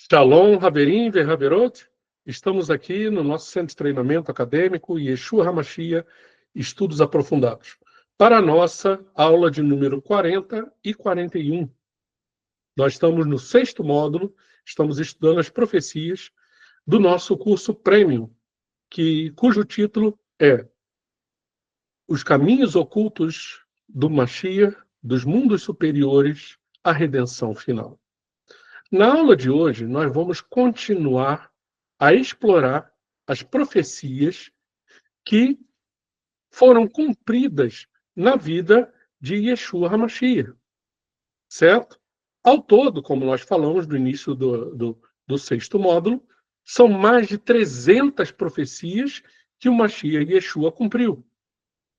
Shalom, Haverim, Verhaverot. Estamos aqui no nosso centro de treinamento acadêmico Yeshua HaMashiach, Estudos Aprofundados, para a nossa aula de número 40 e 41. Nós estamos no 6º módulo, estamos estudando as profecias do nosso curso Premium, cujo título é Os Caminhos Ocultos do Mashiach, dos Mundos Superiores, à Redenção Final. Na aula de hoje, nós vamos continuar a explorar as profecias que foram cumpridas na vida de Yeshua HaMashiach, certo? Ao todo, como nós falamos no início do 6º módulo, são mais de 300 profecias que o Mashiach Yeshua cumpriu,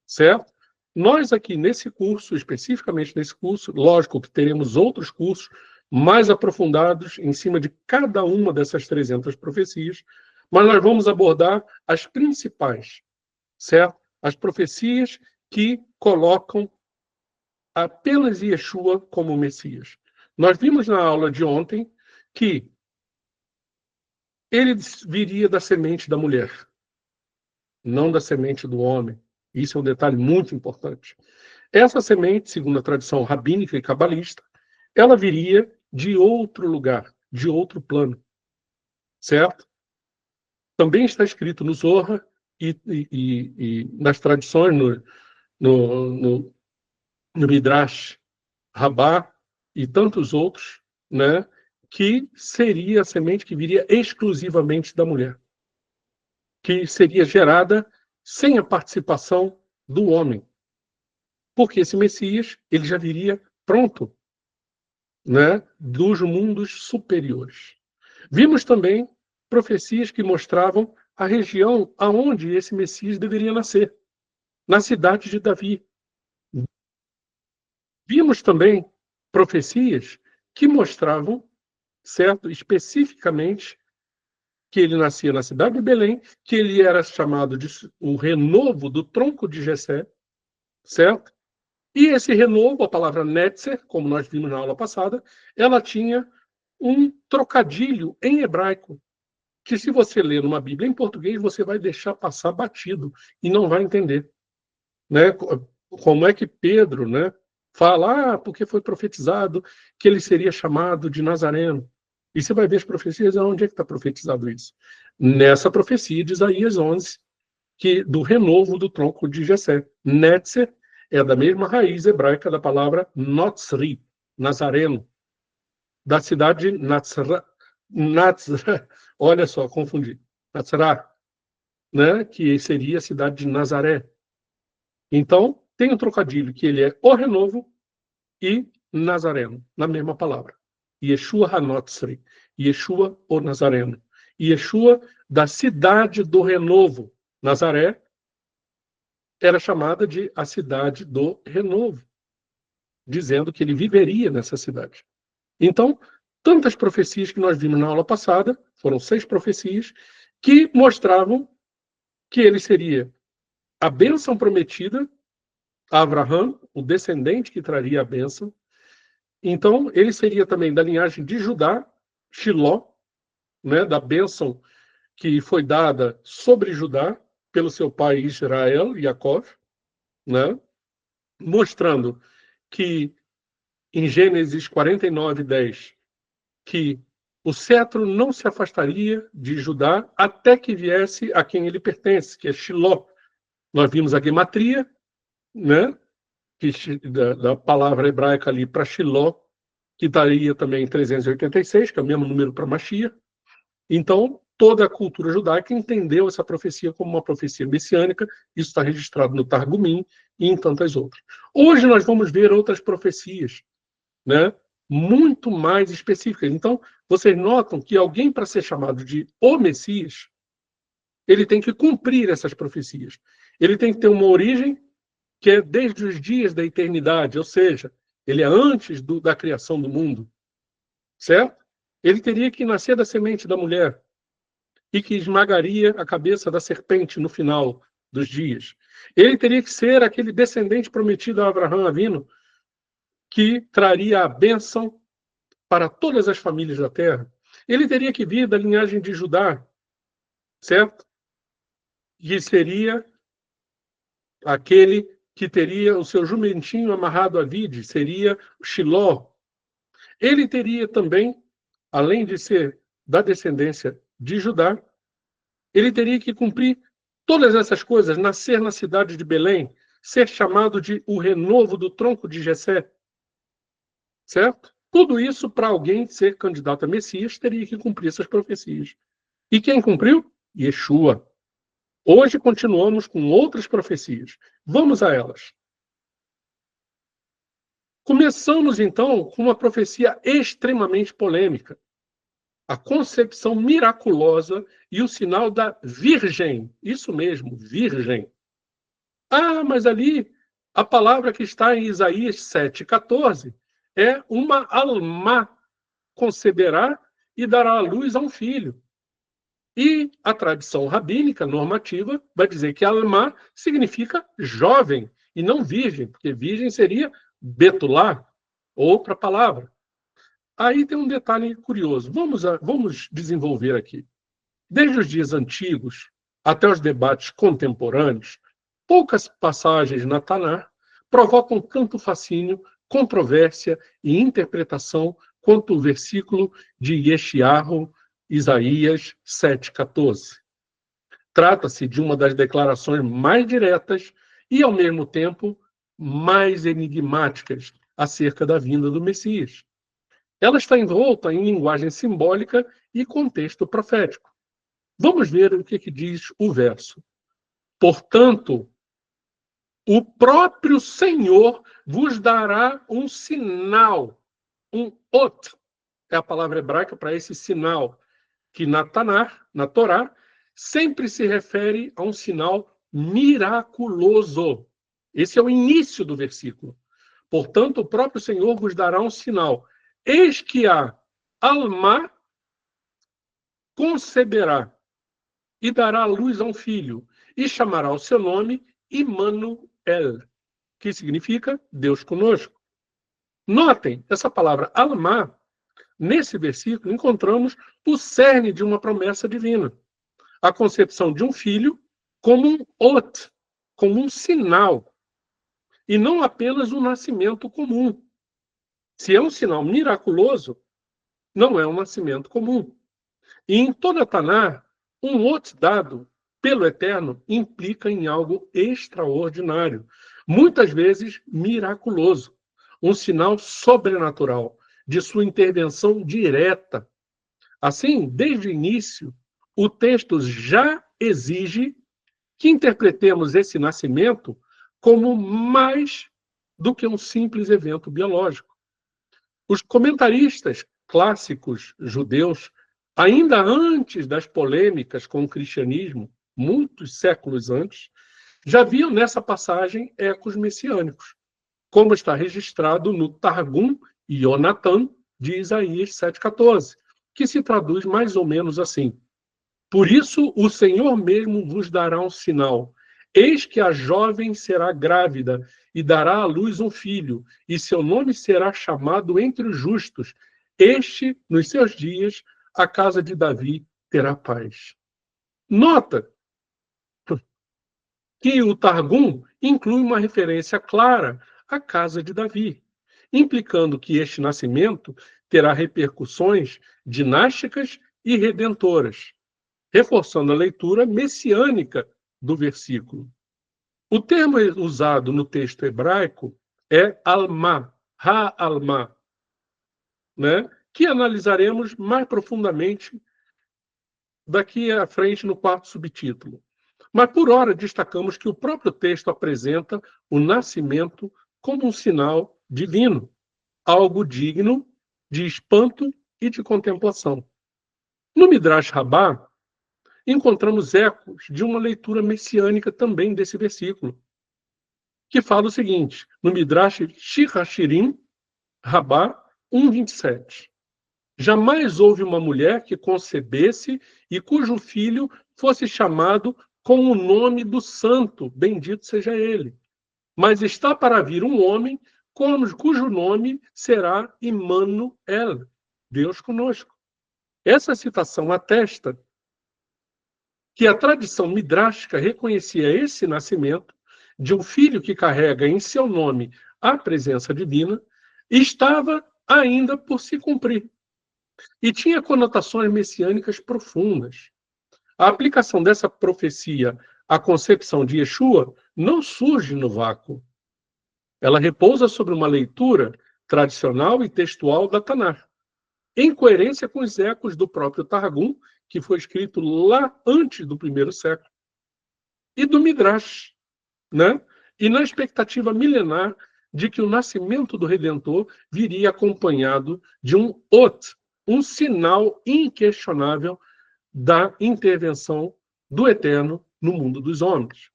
certo? Nós aqui nesse curso, especificamente nesse curso, lógico que teremos outros cursos mais aprofundados em cima de cada uma dessas 300 profecias, mas nós vamos abordar as principais, certo? As profecias que colocam apenas Yeshua como Messias. Nós vimos na aula de ontem que ele viria da semente da mulher, não da semente do homem. Isso é um detalhe muito importante. Essa semente, segundo a tradição rabínica e cabalista, ela viria de outro lugar, de outro plano, certo? Também está escrito no Zohar e nas tradições, no Midrash Rabbah e tantos outros, né, que seria a semente que viria exclusivamente da mulher, que seria gerada sem a participação do homem, porque esse Messias ele já viria pronto, né, dos mundos superiores. Vimos também profecias que mostravam a região aonde esse Messias deveria nascer, na cidade de Davi. Vimos também profecias que mostravam, certo, especificamente, que ele nascia na cidade de Belém, que ele era chamado de o renovo do tronco de Jessé, certo? E esse renovo, a palavra netzer, como nós vimos na aula passada, ela tinha um trocadilho em hebraico, que se você ler numa Bíblia em português, você vai deixar passar batido e não vai entender, né? Como é que Pedro, né, fala, porque foi profetizado que ele seria chamado de Nazareno. E você vai ver as profecias, onde é que está profetizado isso? Nessa profecia de Isaías 11, que do renovo do tronco de Jessé. Netzer é da mesma raiz hebraica da palavra Notzri, Nazareno, da cidade de Nazra, olha só, confundi, Nazará, né, que seria a cidade de Nazaré. Então, tem um trocadilho que ele é o renovo e Nazareno, na mesma palavra. Yeshua Hanotzri, Yeshua o Nazareno. Yeshua da cidade do renovo. Nazaré era chamada de a cidade do renovo, dizendo que ele viveria nessa cidade. Então, tantas profecias que nós vimos na aula passada, foram 6 profecias, que mostravam que ele seria a bênção prometida a Abraham, o descendente que traria a bênção. Então, ele seria também da linhagem de Judá, Shiló, né, da bênção que foi dada sobre Judá pelo seu pai Israel, Jacó, né, mostrando que em Gênesis 49:10, que o cetro não se afastaria de Judá até que viesse a quem ele pertence, que é Shiló. Nós vimos a gematria, né, da palavra hebraica ali para Shiló, que daria também 386, que é o mesmo número para Mashiach. Então, toda a cultura judaica entendeu essa profecia como uma profecia messiânica. Isso está registrado no Targumim e em tantas outras. Hoje nós vamos ver outras profecias, né, muito mais específicas. Então, vocês notam que alguém, para ser chamado de o Messias, ele tem que cumprir essas profecias. Ele tem que ter uma origem que é desde os dias da eternidade, ou seja, ele é antes da criação do mundo, certo? Ele teria que nascer da semente da mulher e que esmagaria a cabeça da serpente no final dos dias. Ele teria que ser aquele descendente prometido a Abraham Avino, que traria a bênção para todas as famílias da terra. Ele teria que vir da linhagem de Judá, certo? Que seria aquele que teria o seu jumentinho amarrado à vide, seria Shiló. Ele teria também, além de ser da descendência de Judá, ele teria que cumprir todas essas coisas, nascer na cidade de Belém, ser chamado de o renovo do tronco de Jessé, certo? Tudo isso, para alguém ser candidato a Messias, teria que cumprir essas profecias. E quem cumpriu? Yeshua. Hoje continuamos com outras profecias. Vamos a elas. Começamos, então, com uma profecia extremamente polêmica. A concepção miraculosa e o sinal da virgem. Isso mesmo, virgem. Ah, mas ali a palavra que está em Isaías 7,14 é uma alma conceberá e dará à luz a um filho. E a tradição rabínica normativa vai dizer que alma significa jovem e não virgem, porque virgem seria betulá, outra palavra. Aí tem um detalhe curioso. Vamos desenvolver aqui. Desde os dias antigos até os debates contemporâneos, poucas passagens na Taná provocam tanto fascínio, controvérsia e interpretação quanto o versículo de Yeshayahu, Isaías 7,14. Trata-se de uma das declarações mais diretas e, ao mesmo tempo, mais enigmáticas acerca da vinda do Messias. Ela está envolta em linguagem simbólica e contexto profético. Vamos ver o que diz o verso. Portanto, o próprio Senhor vos dará um sinal, um ot, é a palavra hebraica para esse sinal, que na Taná, na Torá, sempre se refere a um sinal miraculoso. Esse é o início do versículo. Portanto, o próprio Senhor vos dará um sinal. Eis que a alma conceberá e dará à luz a um filho, e chamará o seu nome Immanuel, que significa Deus conosco. Notem, essa palavra alma, nesse versículo, encontramos o cerne de uma promessa divina. A concepção de um filho como um ot, como um sinal, e não apenas um nascimento comum. Se é um sinal miraculoso, não é um nascimento comum. E em toda a Taná, um ot dado pelo Eterno implica em algo extraordinário, muitas vezes miraculoso, um sinal sobrenatural de sua intervenção direta. Assim, desde o início, o texto já exige que interpretemos esse nascimento como mais do que um simples evento biológico. Os comentaristas clássicos judeus, ainda antes das polêmicas com o cristianismo, muitos séculos antes, já viam nessa passagem ecos messiânicos, como está registrado no Targum Yonatan de Isaías 7,14, que se traduz mais ou menos assim. Por isso o Senhor mesmo vos dará um sinal. Eis que a jovem será grávida e dará à luz um filho, e seu nome será chamado entre os justos. Este, nos seus dias, a casa de Davi terá paz. Nota que o Targum inclui uma referência clara à casa de Davi, implicando que este nascimento terá repercussões dinásticas e redentoras, reforçando a leitura messiânica do versículo. O termo usado no texto hebraico é alma, ha-alma, né? Que analisaremos mais profundamente daqui à frente no quarto subtítulo. Mas, por ora, destacamos que o próprio texto apresenta o nascimento como um sinal divino, algo digno de espanto e de contemplação. No Midrash Rabbah, encontramos ecos de uma leitura messiânica também desse versículo, que fala o seguinte, no Midrash Shir HaShirim, Rabbah 1:27. Jamais houve uma mulher que concebesse e cujo filho fosse chamado com o nome do santo, bendito seja ele. Mas está para vir um homem cujo nome será Immanuel, Deus conosco. Essa citação atesta que a tradição midrástica reconhecia esse nascimento de um filho que carrega em seu nome a presença divina e estava ainda por se cumprir. E tinha conotações messiânicas profundas. A aplicação dessa profecia à concepção de Yeshua não surge no vácuo. Ela repousa sobre uma leitura tradicional e textual da Tanakh, em coerência com os ecos do próprio Targum, que foi escrito lá antes do primeiro século, e do Midrash, né? E na expectativa milenar de que o nascimento do Redentor viria acompanhado de um ot, um sinal inquestionável da intervenção do Eterno no mundo dos homens.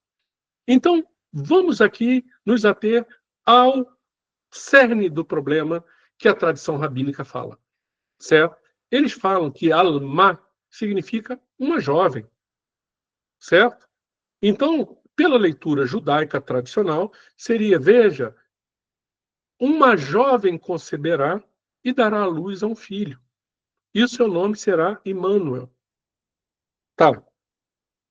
Então, vamos aqui nos ater ao cerne do problema que a tradição rabínica fala, certo? Eles falam que Alma significa uma jovem, certo? Então, pela leitura judaica tradicional, seria, veja, uma jovem conceberá e dará à luz a um filho. E o seu nome será Immanuel. Tá.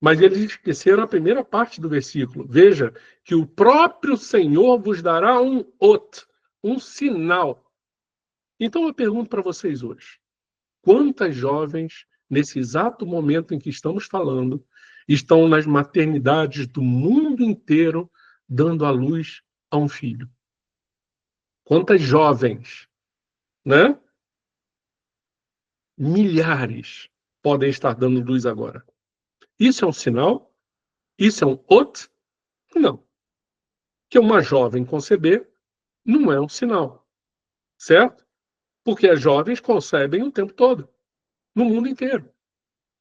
Mas eles esqueceram a primeira parte do versículo. Veja que o próprio Senhor vos dará um ot, um sinal. Então eu pergunto para vocês hoje, quantas jovens, nesse exato momento em que estamos falando, estão nas maternidades do mundo inteiro dando à luz a um filho? Quantas jovens, né? Milhares podem estar dando luz agora. Isso é um sinal? Isso é um ot? Não. Que uma jovem conceber não é um sinal, certo? Porque as jovens concebem o tempo todo, no mundo inteiro.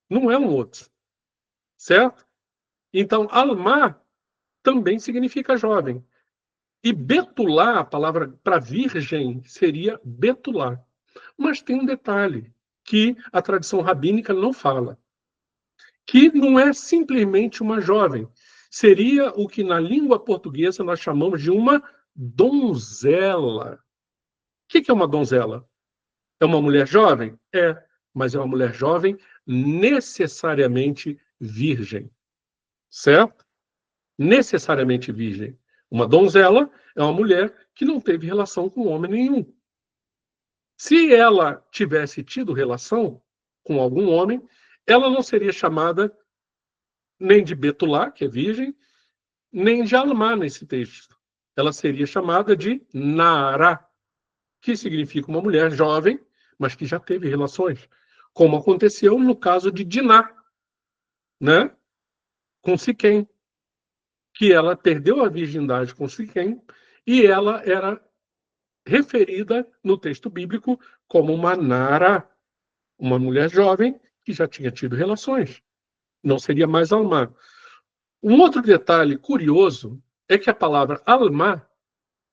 Não é um ot, certo? Então, alma também significa jovem. E betulá, a palavra para virgem, seria betulá. Mas tem um detalhe que a tradição rabínica não fala, que não é simplesmente uma jovem. Seria o que na língua portuguesa nós chamamos de uma donzela. O que é uma donzela? É uma mulher jovem? É, mas é uma mulher jovem necessariamente virgem, certo? Necessariamente virgem. Uma donzela é uma mulher que não teve relação com homem nenhum. Se ela tivesse tido relação com algum homem, ela não seria chamada nem de Betulá, que é virgem, nem de Almá nesse texto. Ela seria chamada de Nara, que significa uma mulher jovem, mas que já teve relações, como aconteceu no caso de Diná, né? Com Siquém, que ela perdeu a virgindade com Siquém e ela era referida no texto bíblico como uma Nara, uma mulher jovem que já tinha tido relações. Não seria mais Almá. Um outro detalhe curioso é que a palavra Almá,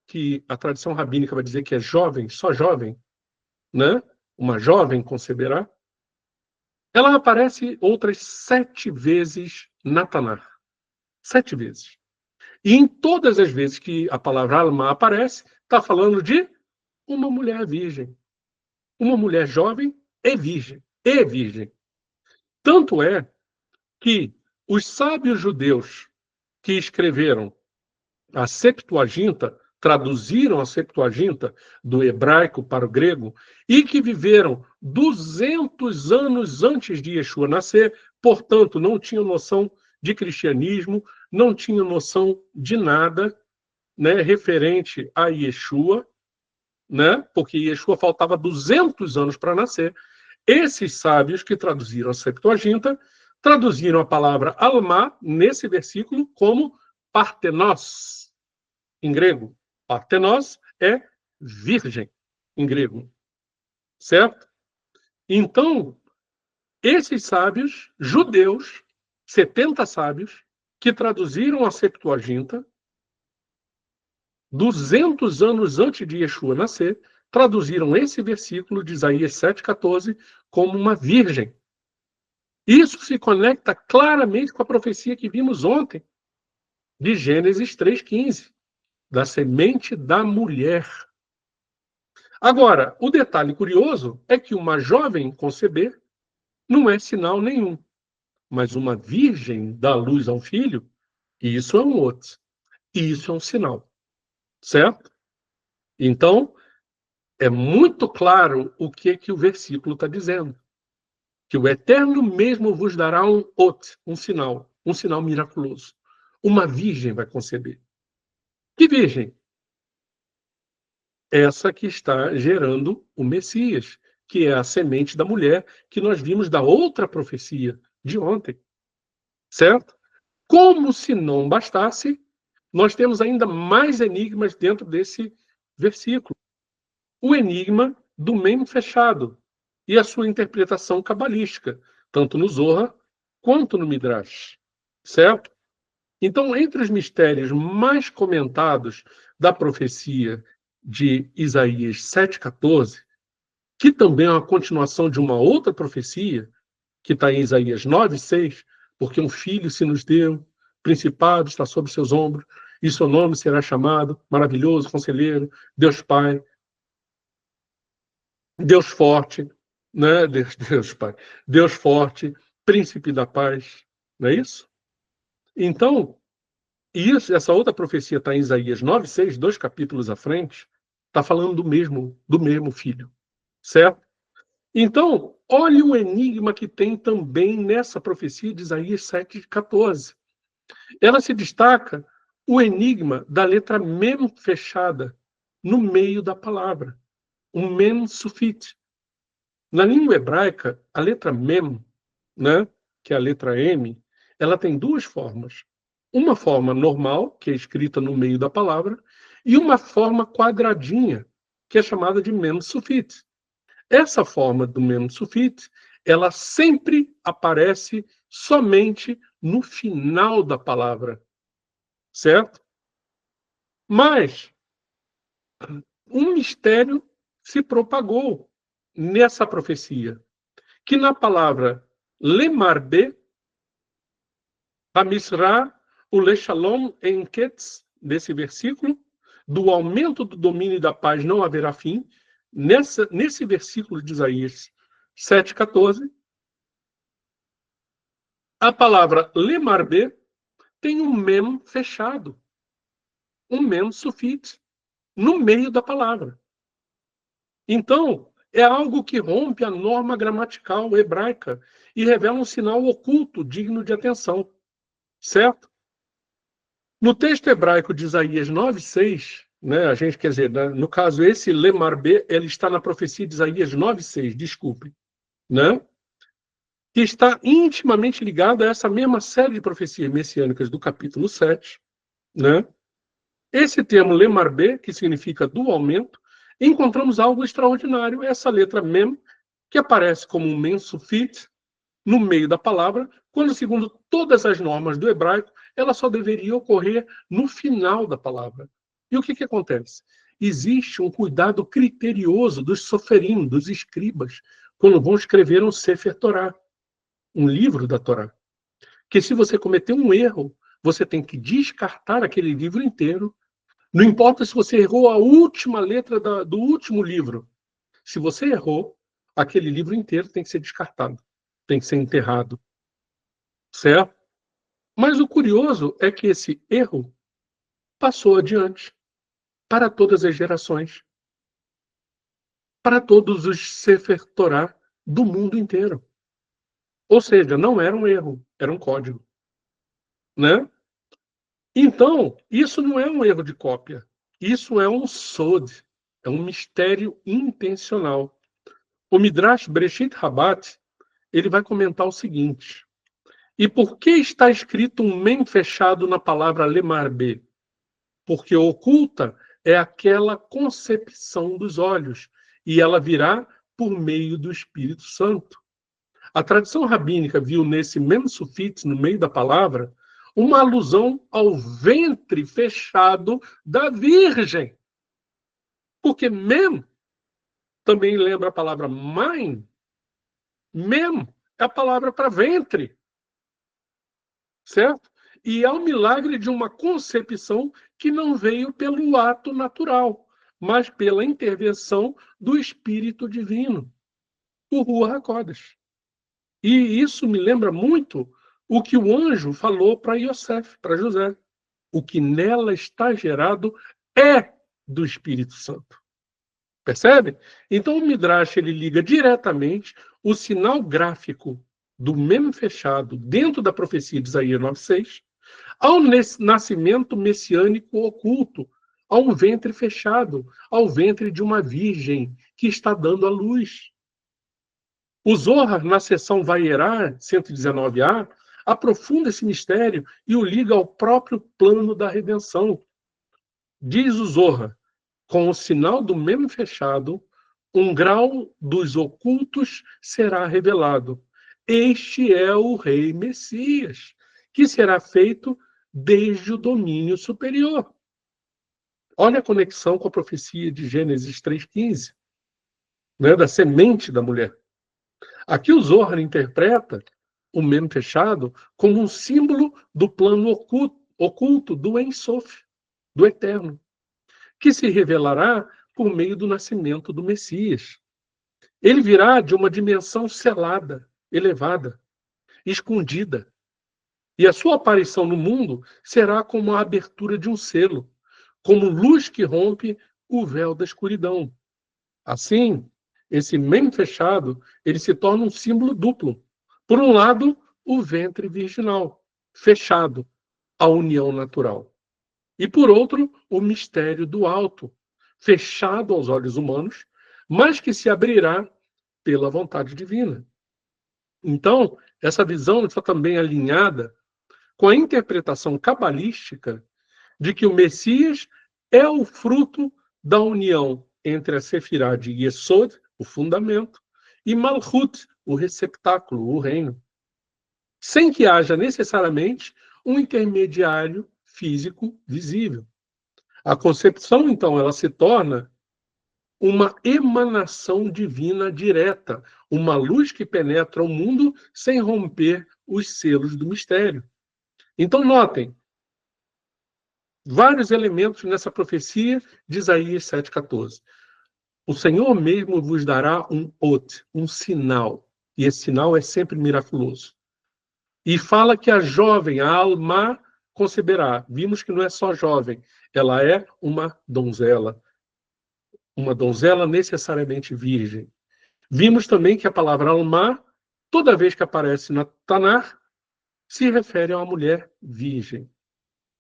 que a tradição rabínica vai dizer que é jovem, só jovem, né? Uma jovem conceberá, ela aparece outras 7 vezes na Tanakh. 7 vezes. E em todas as vezes que a palavra Alma aparece, está falando de uma mulher virgem. Uma mulher jovem é virgem. É virgem. Tanto é que os sábios judeus que escreveram a Septuaginta, traduziram a Septuaginta do hebraico para o grego, e que viveram 200 anos antes de Yeshua nascer, portanto, não tinham noção de cristianismo, não tinham noção de nada, né, referente a Yeshua, né, porque Yeshua faltava 200 anos para nascer. Esses sábios que traduziram a Septuaginta, traduziram a palavra alma nesse versículo como partenos, em grego. Partenos é virgem, em grego. Certo? Então, esses sábios, judeus, 70 sábios, que traduziram a Septuaginta, 200 anos antes de Yeshua nascer, traduziram esse versículo de Isaías 7,14 como uma virgem. Isso se conecta claramente com a profecia que vimos ontem, de Gênesis 3,15, da semente da mulher. Agora, o detalhe curioso é que uma jovem conceber não é sinal nenhum. Mas uma virgem dá luz a um filho, isso é um outro. Isso é um sinal, certo? Então, é muito claro o que o versículo está dizendo. Que o Eterno mesmo vos dará um sinal miraculoso. Uma virgem vai conceber. Que virgem? Essa que está gerando o Messias, que é a semente da mulher, que nós vimos da outra profecia de ontem, certo? Como se não bastasse, nós temos ainda mais enigmas dentro desse versículo. O enigma do mem fechado e a sua interpretação cabalística, tanto no Zohar quanto no Midrash, certo? Então, entre os mistérios mais comentados da profecia de Isaías 7,14, que também é uma continuação de uma outra profecia, que está em Isaías 9,6, porque um filho se nos deu, principado está sobre seus ombros, e seu nome será chamado Maravilhoso Conselheiro, Deus Pai, Deus Forte, né? Deus Pai, Deus Forte, Príncipe da Paz, não é isso? Então, essa outra profecia está em Isaías 9,6, 2 capítulos à frente, está falando do mesmo filho, certo? Então, olhe o enigma que tem também nessa profecia de Isaías 7,14. Ela se destaca o enigma da letra mem fechada no meio da palavra, um mem sufit. Na língua hebraica, a letra mem, né, que é a letra M, ela tem duas formas. Uma forma normal, que é escrita no meio da palavra, e uma forma quadradinha, que é chamada de mem sufit. Essa forma do mem sufit, ela sempre aparece somente no final da palavra, certo? Mas um mistério se propagou nessa profecia, que na palavra lemarbe, a misra, o lechalom em Ketz, desse versículo, do aumento do domínio e da paz não haverá fim, nesse versículo de Isaías 7,14, a palavra lemarbe tem um mem fechado, um mem sufit, no meio da palavra. Então, é algo que rompe a norma gramatical hebraica e revela um sinal oculto digno de atenção, certo? No texto hebraico de Isaías 9,6, né, a gente quer dizer, no caso, esse lemarbe, ele está na profecia de Isaías 9,6, desculpe, né? Que está intimamente ligado a essa mesma série de profecias messiânicas do capítulo 7, né? Esse termo lemarbe, que significa do aumento, encontramos algo extraordinário, essa letra mem, que aparece como um mem sufit no meio da palavra, quando, segundo todas as normas do hebraico, ela só deveria ocorrer no final da palavra. E o que acontece? Existe um cuidado criterioso dos soferim, dos escribas, quando vão escrever um Sefer Torá, um livro da Torá. Que se você cometer um erro, você tem que descartar aquele livro inteiro. Não importa se você errou a última letra do último livro. Se você errou, aquele livro inteiro tem que ser descartado, tem que ser enterrado, certo? Mas o curioso é que esse erro passou adiante para todas as gerações, para todos os Sefer Torá do mundo inteiro. Ou seja, não era um erro, era um código, né? Então, isso não é um erro de cópia, isso é um sod, é um mistério intencional. O Midrash Bereshit Rabat, ele vai comentar o seguinte: e por que está escrito um mem fechado na palavra lemarbe? Porque oculta é aquela concepção dos olhos, e ela virá por meio do Espírito Santo. A tradição rabínica viu nesse mem sufit, no meio da palavra, uma alusão ao ventre fechado da Virgem. Porque mem também lembra a palavra mãe. Mem é a palavra para ventre, certo? E é um milagre de uma concepção que não veio pelo ato natural, mas pela intervenção do Espírito Divino, o Ruach HaKodesh. E isso me lembra muito o que o anjo falou para Yosef, para José. O que nela está gerado é do Espírito Santo. Percebe? Então o Midrash ele liga diretamente o sinal gráfico do mem fechado dentro da profecia de Isaías 9:6 ao nascimento messiânico oculto, a um ventre fechado, ao ventre de uma virgem que está dando à luz. O Zohar, na seção Vayera 119a, aprofunda esse mistério e o liga ao próprio plano da redenção. Diz o Zohar, com o sinal do mem fechado, um grau dos ocultos será revelado. Este é o rei Messias, que será feito desde o domínio superior. Olha a conexão com a profecia de Gênesis 3,15, né, da semente da mulher. Aqui o Zohar interpreta o mem fechado como um símbolo do plano oculto do Ein Sof, do Eterno, que se revelará por meio do nascimento do Messias. Ele virá de uma dimensão selada, elevada, escondida. E a sua aparição no mundo será como a abertura de um selo, como luz que rompe o véu da escuridão. Assim, esse mem fechado, ele se torna um símbolo duplo. Por um lado, o ventre virginal, fechado, a união natural. E por outro, o mistério do alto, fechado aos olhos humanos, mas que se abrirá pela vontade divina. Então, essa visão está também alinhada com a interpretação cabalística de que o Messias é o fruto da união entre a Sefirá de Yesod, o fundamento, e Malchut, o receptáculo, o reino, sem que haja necessariamente um intermediário físico visível. A concepção, então, ela se torna uma emanação divina direta, uma luz que penetra o mundo sem romper os selos do mistério. Então, notem, vários elementos nessa profecia de Isaías 7,14. O Senhor mesmo vos dará um ot, um sinal, e esse sinal é sempre miraculoso. E fala que a jovem, a Alma, conceberá. Vimos que não é só jovem, ela é uma donzela necessariamente virgem. Vimos também que a palavra Alma, toda vez que aparece na Tanar, se refere a uma mulher virgem.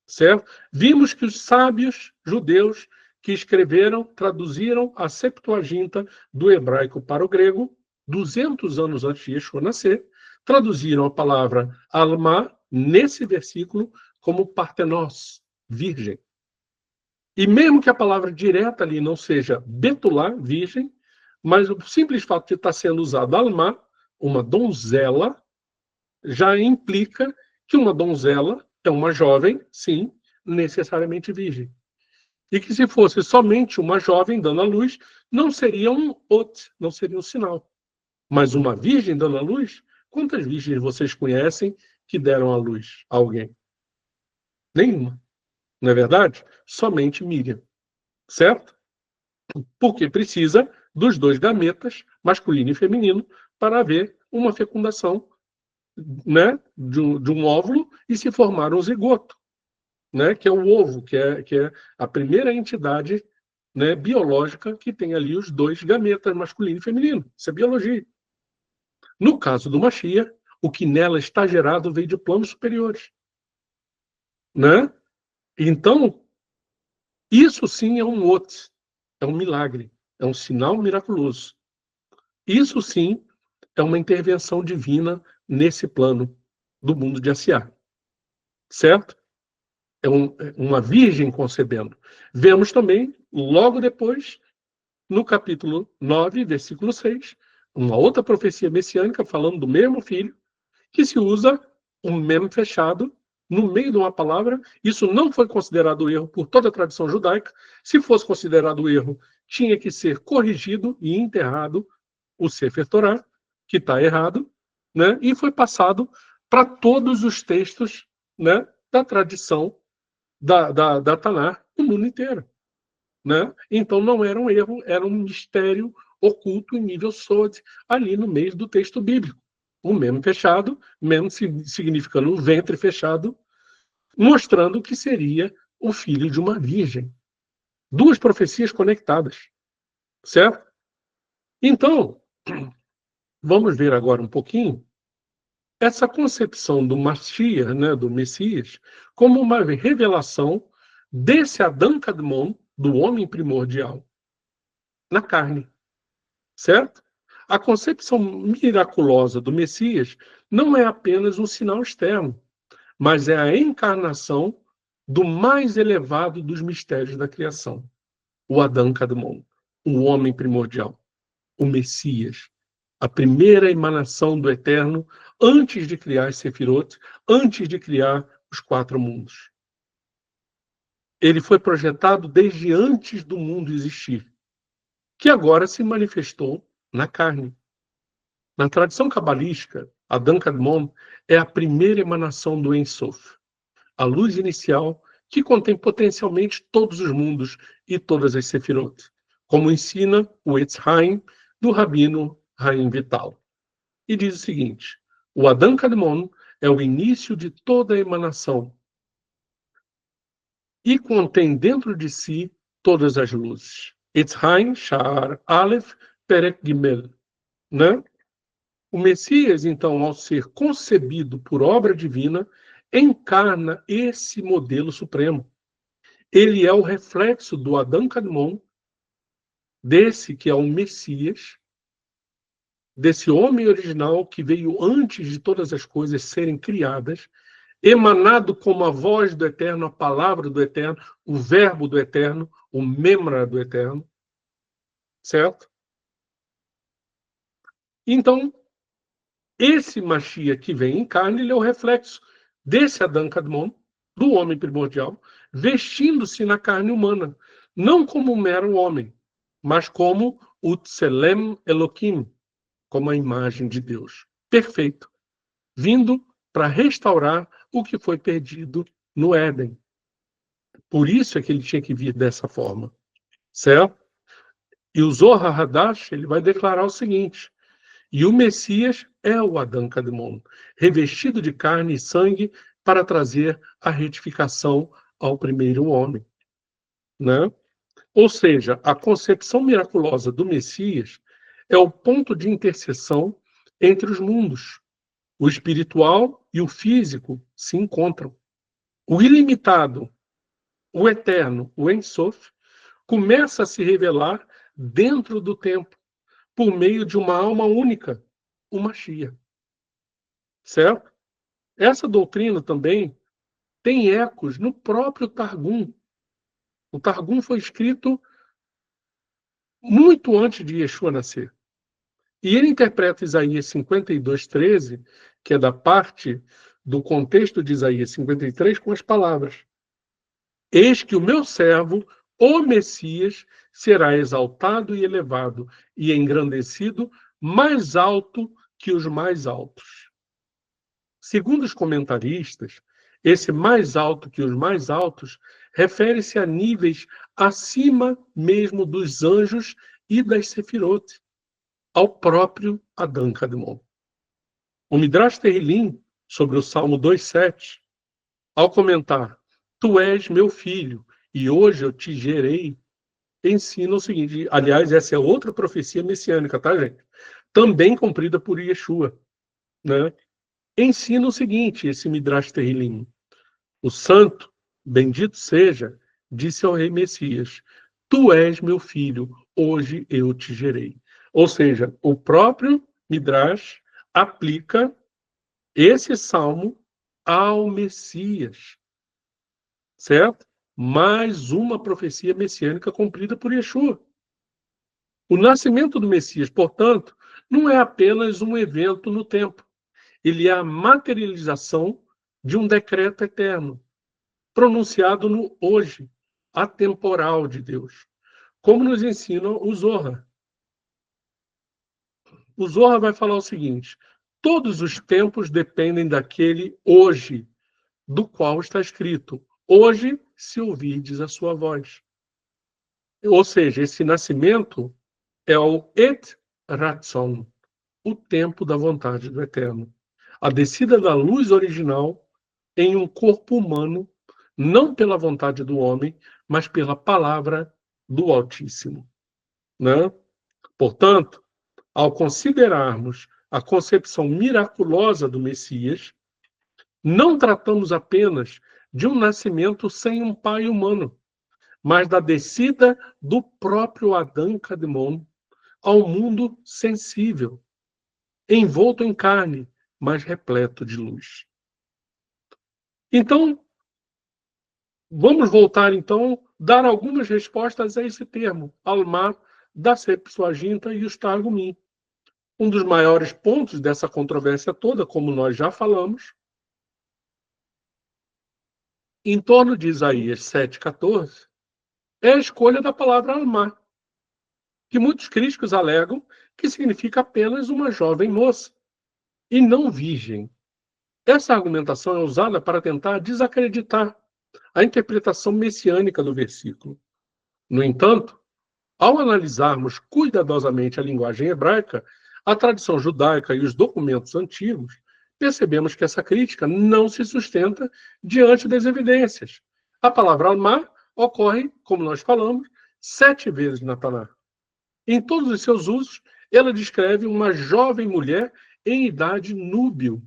Certo? Vimos que os sábios judeus que escreveram, traduziram a Septuaginta do hebraico para o grego, 200 anos antes de Yeshua nascer, traduziram a palavra Alma, nesse versículo, como Partenos, virgem. E mesmo que a palavra direta ali não seja Betulá, virgem, mas o simples fato de estar sendo usado Alma, uma donzela, já implica que uma donzela é uma jovem, sim, necessariamente virgem. E que se fosse somente uma jovem dando à luz, não seria um ot, não seria um sinal. Mas uma virgem dando à luz, quantas virgens vocês conhecem que deram à luz a alguém? Nenhuma. Não é verdade? Somente Miriam. Certo? Porque precisa dos dois gametas, masculino e feminino, para haver uma fecundação, né, de um óvulo e se formar um zigoto, né, que é o ovo, que é a primeira entidade, né, biológica que tem ali os dois gametas, masculino e feminino. Isso é biologia. No caso do Mashiach, o que nela está gerado veio de planos superiores. Né? Então, isso sim é um ot, é um milagre, é um sinal miraculoso. Isso sim é uma intervenção divina nesse plano do mundo de Asiá. Certo? É uma virgem concebendo. Vemos também, logo depois, no capítulo 9, versículo 6, uma outra profecia messiânica falando do mesmo filho, que se usa um mem fechado no meio de uma palavra. Isso não foi considerado erro por toda a tradição judaica. Se fosse considerado erro, tinha que ser corrigido e enterrado o Sefer Torá, que está errado, né? E foi passado para todos os textos, né, da tradição da Tanar no mundo inteiro. Né? Então não era um erro, era um mistério oculto em nível Sod, ali no meio do texto bíblico. o mem fechado, mem significando um ventre fechado, mostrando que seria o filho de uma virgem. Duas profecias conectadas, certo? Então, vamos ver agora um pouquinho essa concepção do Mashiach, né, do Messias, como uma revelação desse Adão Kadmon, do homem primordial, na carne, certo? A concepção miraculosa do Messias não é apenas um sinal externo, mas é a encarnação do mais elevado dos mistérios da criação, o Adão Kadmon, o homem primordial, o Messias, a primeira emanação do Eterno antes de criar Sefirot, antes de criar os quatro mundos. Ele foi projetado desde antes do mundo existir, que agora se manifestou na carne. Na tradição cabalística, Adão Kadmon é a primeira emanação do Ein Sof, a luz inicial que contém potencialmente todos os mundos e todas as Sefirot, como ensina o Etz Haim do Rabino Haim Vital. E diz o seguinte: o Adão Kadmon é o início de toda a emanação e contém dentro de si todas as luzes. Etz Haim Sha'ar Aleph Perek Gimel, né? O Messias, então, ao ser concebido por obra divina, encarna esse modelo supremo. Ele é o reflexo do Adão Kadmon, desse que é o Messias, desse homem original que veio antes de todas as coisas serem criadas, emanado como a voz do Eterno, a palavra do Eterno, o verbo do Eterno, o memra do Eterno, certo? Então, esse Mashiach que vem em carne, ele é o reflexo desse Adão Kadmon, do homem primordial, vestindo-se na carne humana, não como um mero homem, mas como o Tselem Elohim, como a imagem de Deus. Perfeito. Vindo para restaurar o que foi perdido no Éden. Por isso é que ele tinha que vir dessa forma, certo? E o Zohar Hadash, ele vai declarar o seguinte: e o Messias é o Adão Kadmon, revestido de carne e sangue para trazer a retificação ao primeiro homem, né? Ou seja, a concepção miraculosa do Messias é o ponto de interseção entre os mundos. O espiritual e o físico se encontram. O ilimitado, o eterno, o Ein Sof, começa a se revelar dentro do tempo, por meio de uma alma única, o Mashiach. Certo? Essa doutrina também tem ecos no próprio Targum. O Targum foi escrito muito antes de Yeshua nascer. E ele interpreta Isaías 52:13, que é da parte do contexto de Isaías 53, com as palavras: eis que o meu servo, o Messias, será exaltado e elevado, e engrandecido mais alto que os mais altos. Segundo os comentaristas, esse mais alto que os mais altos refere-se a níveis acima mesmo dos anjos e das Sefirot, ao próprio Adão Kadmon. O Midrash Tehillim, sobre o Salmo 2:7, ao comentar: tu és meu filho, e hoje eu te gerei, ensina o seguinte. Aliás, essa é outra profecia messiânica, tá, gente? Também cumprida por Yeshua, né? Ensina o seguinte, esse Midrash Tehillim: o santo, bendito seja, disse ao rei Messias: tu és meu filho, hoje eu te gerei. Ou seja, o próprio Midrash aplica esse salmo ao Messias, certo? Mais uma profecia messiânica cumprida por Yeshua. O nascimento do Messias, portanto, não é apenas um evento no tempo. Ele é a materialização de um decreto eterno, pronunciado no hoje, atemporal de Deus, como nos ensina o Zohar. O Zohar vai falar o seguinte: todos os tempos dependem daquele hoje, do qual está escrito: hoje, se ouvirdes a sua voz. Ou seja, esse nascimento é o Et Ratzon, o tempo da vontade do Eterno. A descida da luz original em um corpo humano, não pela vontade do homem, mas pela palavra do Altíssimo. Né? Portanto, ao considerarmos a concepção miraculosa do Messias, não tratamos apenas de um nascimento sem um pai humano, mas da descida do próprio Adão Cadmon ao mundo sensível, envolto em carne, mas repleto de luz. Então, vamos voltar, então, dar algumas respostas a esse termo, Alma, da Septuaginta e os Targumim. Um dos maiores pontos dessa controvérsia toda, como nós já falamos, em torno de Isaías 7,14, é a escolha da palavra Alma, que muitos críticos alegam que significa apenas uma jovem moça, e não virgem. Essa argumentação é usada para tentar desacreditar a interpretação messiânica do versículo. No entanto, ao analisarmos cuidadosamente a linguagem hebraica, a tradição judaica e os documentos antigos, percebemos que essa crítica não se sustenta diante das evidências. A palavra Alma ocorre, como nós falamos, 7 vezes na Taná. Em todos os seus usos, ela descreve uma jovem mulher em idade núbil,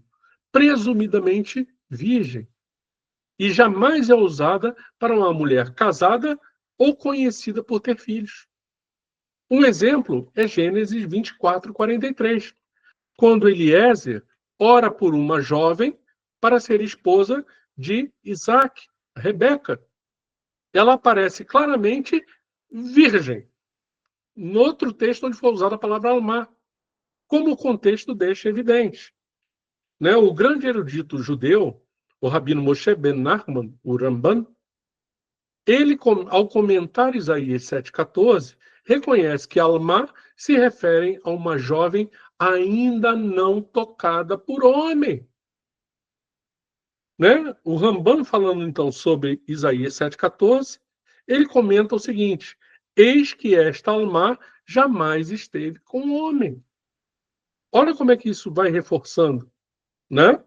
presumidamente virgem, e jamais é usada para uma mulher casada ou conhecida por ter filhos. Um exemplo é Gênesis 24:43, quando Eliezer ora por uma jovem para ser esposa de Isaac, Rebeca. Ela aparece claramente virgem, no outro texto onde foi usada a palavra Alma, como o contexto deixa evidente. Né? O grande erudito judeu, o rabino Moshe ben Nachman, o Ramban, ele, ao comentar Isaías 7,14, reconhece que Alma se refere a uma jovem ainda não tocada por homem. Né? O Ramban, falando então sobre Isaías 7,14, ele comenta o seguinte: eis que esta Alma jamais esteve com homem. Olha como é que isso vai reforçando, né?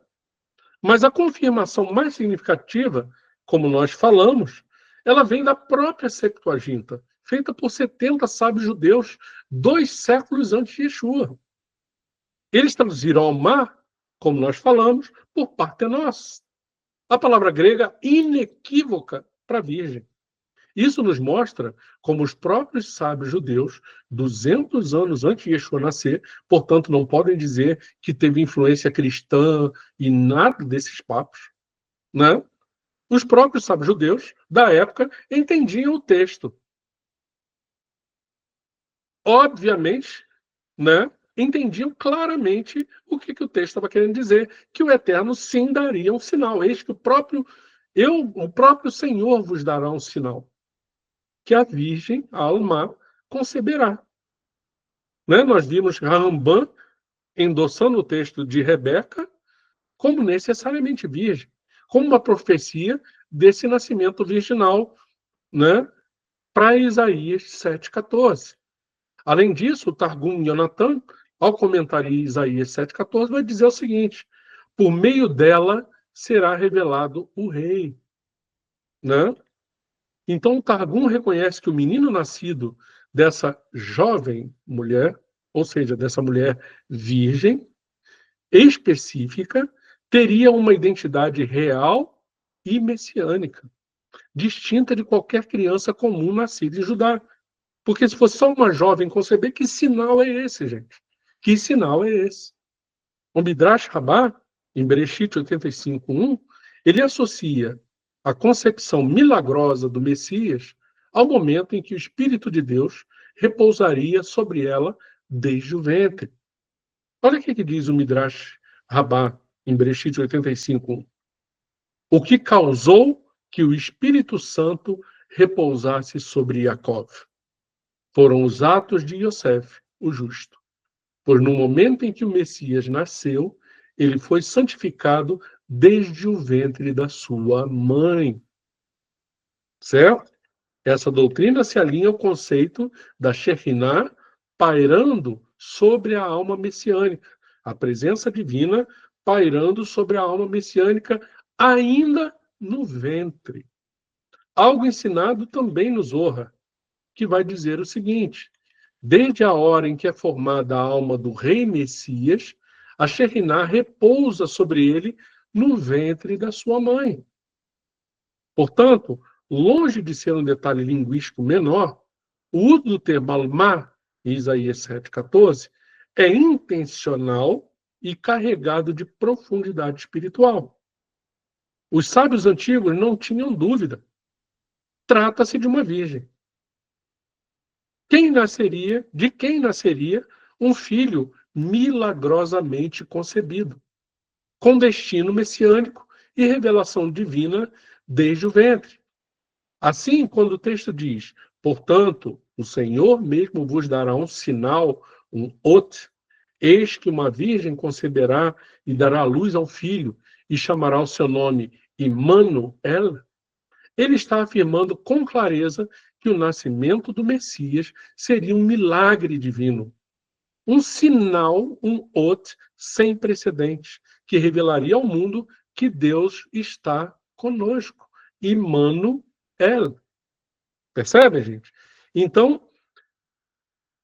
Mas a confirmação mais significativa, como nós falamos, ela vem da própria Septuaginta, feita por 70 sábios judeus, 2 séculos antes de Yeshua. Eles traduziram Alma, como nós falamos, por Partenos, a palavra grega inequívoca para virgem. Isso nos mostra como os próprios sábios judeus, 200 anos antes de Yeshua nascer, portanto não podem dizer que teve influência cristã e nada desses papos, né? Os próprios sábios judeus da época entendiam o texto. Obviamente, né? Entendiam claramente o que o texto estava querendo dizer, que o Eterno sim daria um sinal. Eis que o próprio Senhor vos dará um sinal, que a Virgem, a Alma, conceberá. Né? Nós vimos Ramban endossando o texto de Rebeca como necessariamente virgem, como uma profecia desse nascimento virginal, né? Para Isaías 7,14. Além disso, o Targum Yonatan, ao comentar Isaías 7,14, vai dizer o seguinte: por meio dela será revelado o rei. Né? Então, o Targum reconhece que o menino nascido dessa jovem mulher, ou seja, dessa mulher virgem, específica, teria uma identidade real e messiânica, distinta de qualquer criança comum nascida em Judá. Porque se fosse só uma jovem conceber, que sinal é esse, gente? Que sinal é esse? O Midrash Rabbah, em Bereshit 85:1, ele associa a concepção milagrosa do Messias ao momento em que o Espírito de Deus repousaria sobre ela desde o ventre. Olha o que diz o Midrash Rabbah, em Bereshit 85:1. O que causou que o Espírito Santo repousasse sobre Yaakov foram os atos de Yosef, o justo. Pois no momento em que o Messias nasceu, ele foi santificado desde o ventre da sua mãe. Certo? Essa doutrina se alinha ao conceito da Shekhinah pairando sobre a alma messiânica, a presença divina pairando sobre a alma messiânica ainda no ventre. Algo ensinado também no Zohar, que vai dizer o seguinte: desde a hora em que é formada a alma do rei Messias, a Shekhinah repousa sobre ele no ventre da sua mãe. Portanto, longe de ser um detalhe linguístico menor, o uso do termo alma, em Isaías 7,14, é intencional e carregado de profundidade espiritual. Os sábios antigos não tinham dúvida. Trata-se de uma virgem. De quem nasceria um filho milagrosamente concebido, com destino messiânico e revelação divina desde o ventre. Assim, quando o texto diz, portanto, o Senhor mesmo vos dará um sinal, um ot, eis que uma virgem conceberá e dará à luz a um filho, e chamará o seu nome Immanuel, ele está afirmando com clareza que o nascimento do Messias seria um milagre divino, um sinal, um ot sem precedentes, que revelaria ao mundo que Deus está conosco. Immanuel. Percebe, gente? Então,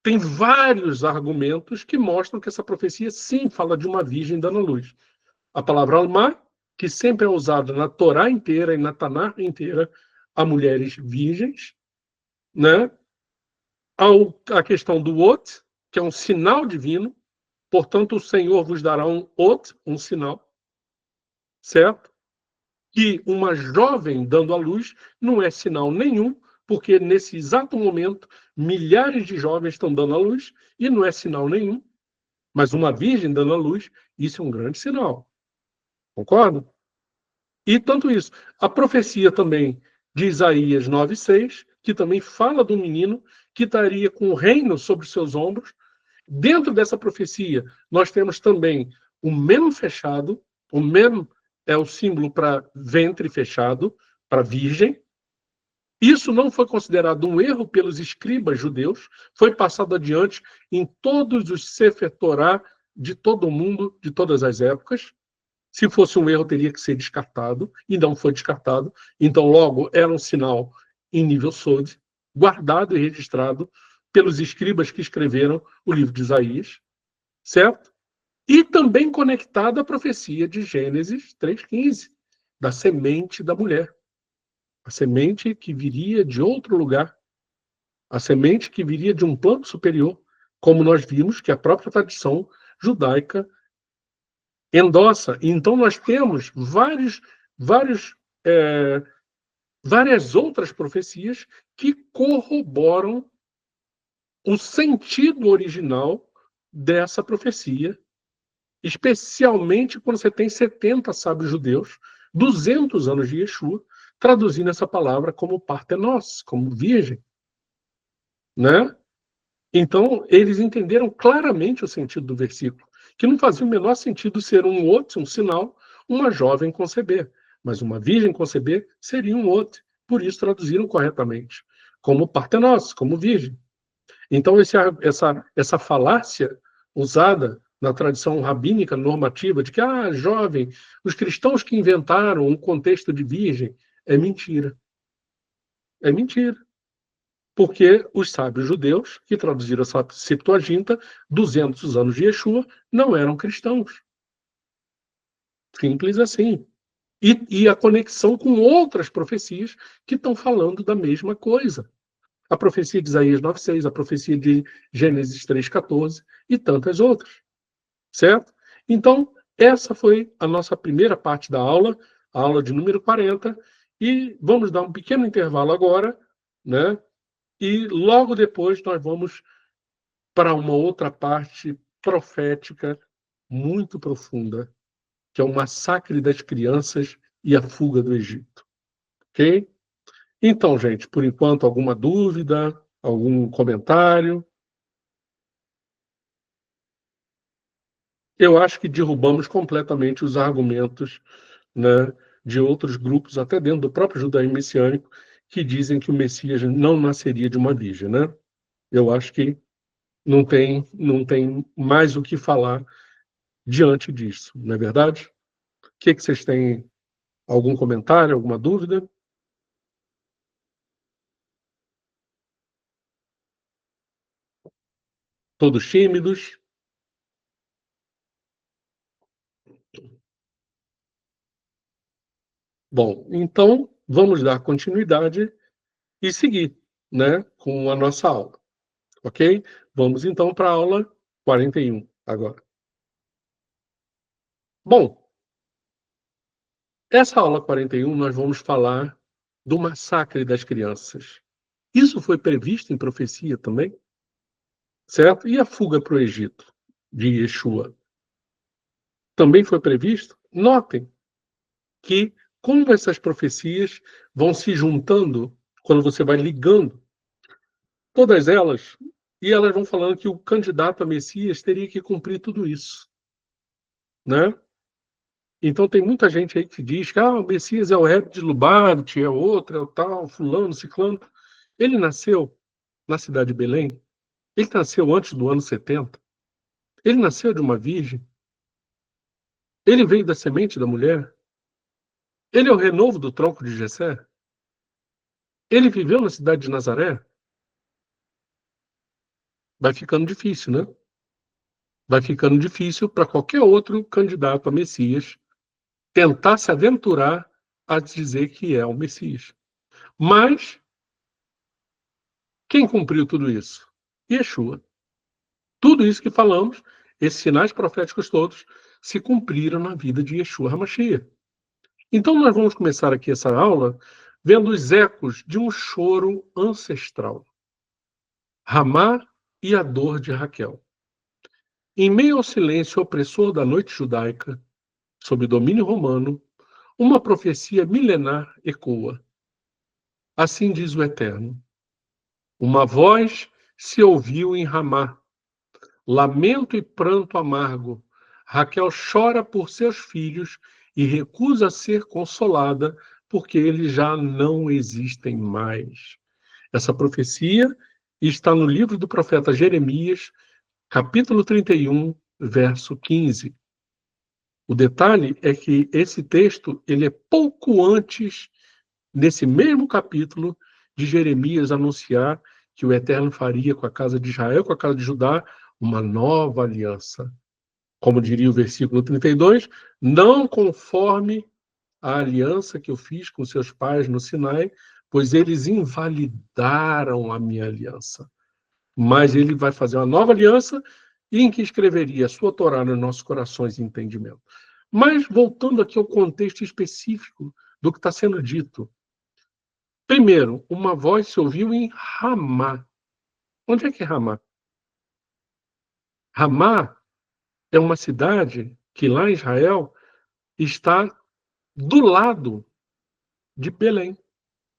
tem vários argumentos que mostram que essa profecia, sim, fala de uma virgem dando à luz. A palavra alma, que sempre é usada na Torá inteira e na Taná inteira a mulheres virgens, né? A questão do ot, que é um sinal divino, portanto, o Senhor vos dará um ot, um sinal, certo? Que uma jovem dando à luz não é sinal nenhum, porque nesse exato momento milhares de jovens estão dando à luz e não é sinal nenhum. Mas uma virgem dando à luz, isso é um grande sinal. Concorda? E tanto isso. A profecia também de Isaías 9,6, que também fala do menino que estaria com o reino sobre seus ombros. Dentro dessa profecia, nós temos também o mem fechado. O mem é o símbolo para ventre fechado, para virgem. Isso não foi considerado um erro pelos escribas judeus, foi passado adiante em todos os Sefer Torá de todo o mundo, de todas as épocas. Se fosse um erro, teria que ser descartado, e não foi descartado. Então, logo, era um sinal em nível Sod, guardado e registrado pelos escribas que escreveram o livro de Isaías, certo? E também conectado à profecia de Gênesis 3,15, da semente da mulher. A semente que viria de outro lugar, a semente que viria de um plano superior, como nós vimos que a própria tradição judaica endossa. Então, nós temos várias outras profecias que corroboram o sentido original dessa profecia, especialmente quando você tem 70 sábios judeus, 200 anos de Yeshua, traduzindo essa palavra como partenos, como virgem, né? Então, eles entenderam claramente o sentido do versículo, que não fazia o menor sentido ser um outro, um sinal, uma jovem conceber. Mas uma virgem conceber seria um outro. Por isso traduziram corretamente, como partenos, como virgem. Então, essa falácia usada na tradição rabínica normativa de que, jovem, os cristãos que inventaram um contexto de virgem, é mentira. É mentira. Porque os sábios judeus, que traduziram essa Septuaginta, 200 anos de Yeshua, não eram cristãos. Simples assim. E a conexão com outras profecias que estão falando da mesma coisa. A profecia de Isaías 9,6, a profecia de Gênesis 3,14 e tantas outras. Certo? Então, essa foi a nossa primeira parte da aula, a aula de número 40, e vamos dar um pequeno intervalo agora, né? E logo depois nós vamos para uma outra parte profética muito profunda, que é o massacre das crianças e a fuga do Egito. Ok? Então, gente, por enquanto, alguma dúvida, algum comentário? Eu acho que derrubamos completamente os argumentos, né, de outros grupos, até dentro do próprio judaísmo messiânico, que dizem que o Messias não nasceria de uma virgem, né? Eu acho que não tem mais o que falar diante disso, não é verdade? O que vocês têm? Algum comentário, alguma dúvida? Todos tímidos? Bom, então vamos dar continuidade e seguir, né, com a nossa aula, ok? Vamos então para a aula 41 agora. Bom, essa aula 41 nós vamos falar do massacre das crianças. Isso foi previsto em profecia também, certo? E a fuga para o Egito de Yeshua também foi previsto? Notem que como essas profecias vão se juntando quando você vai ligando todas elas, e elas vão falando que o candidato a Messias teria que cumprir tudo isso, né? Então tem muita gente aí que diz que o Messias é o Rebbe de Lubavitch, é outro, é o tal, fulano, ciclano. Ele nasceu na cidade de Belém, ele nasceu antes do ano 70, ele nasceu de uma virgem, ele veio da semente da mulher, ele é o renovo do tronco de Jessé, ele viveu na cidade de Nazaré. Vai ficando difícil, né? Vai ficando difícil para qualquer outro candidato a Messias tentar se aventurar a dizer que é o Messias. Mas quem cumpriu tudo isso? Yeshua. Tudo isso que falamos, esses sinais proféticos todos, se cumpriram na vida de Yeshua HaMashiach. Então nós vamos começar aqui essa aula vendo os ecos de um choro ancestral. Ramá e a dor de Raquel. Em meio ao silêncio opressor da noite judaica, sob domínio romano, uma profecia milenar ecoa. Assim diz o Eterno. Uma voz se ouviu em Ramá, lamento e pranto amargo. Raquel chora por seus filhos e recusa ser consolada porque eles já não existem mais. Essa profecia está no livro do profeta Jeremias, capítulo 31, verso 15. O detalhe é que esse texto ele é pouco antes, nesse mesmo capítulo, de Jeremias anunciar que o Eterno faria com a casa de Israel, com a casa de Judá, uma nova aliança. Como diria o versículo 32, não conforme a aliança que eu fiz com seus pais no Sinai, pois eles invalidaram a minha aliança. Mas ele vai fazer uma nova aliança e em que escreveria a sua Torá nos nossos corações e entendimento. Mas, voltando aqui ao contexto específico do que está sendo dito. Primeiro, uma voz se ouviu em Ramá. Onde é que é Ramá? Ramá é uma cidade que lá em Israel está do lado de Belém.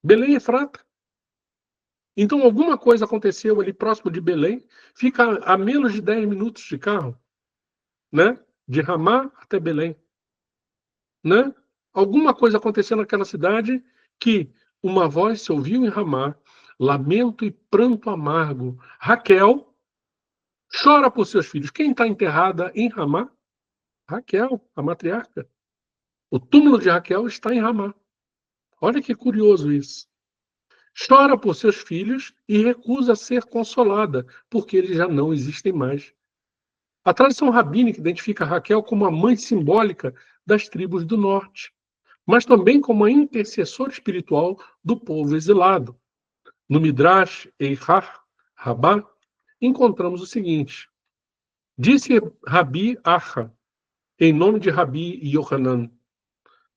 Belém é Efrata. Então, alguma coisa aconteceu ali próximo de Belém, fica a menos de 10 minutos de carro, né? De Ramá até Belém. Né? Alguma coisa aconteceu naquela cidade que uma voz se ouviu em Ramá, lamento e pranto amargo. Raquel chora por seus filhos. Quem está enterrada em Ramá? Raquel, a matriarca. O túmulo de Raquel está em Ramá. Olha que curioso isso. Chora por seus filhos e recusa ser consolada, porque eles já não existem mais. A tradição rabínica identifica Raquel como a mãe simbólica das tribos do norte, mas também como a intercessora espiritual do povo exilado. No Midrash Eichar Rabá, encontramos o seguinte: disse Rabi Acha, em nome de Rabi Yohanan,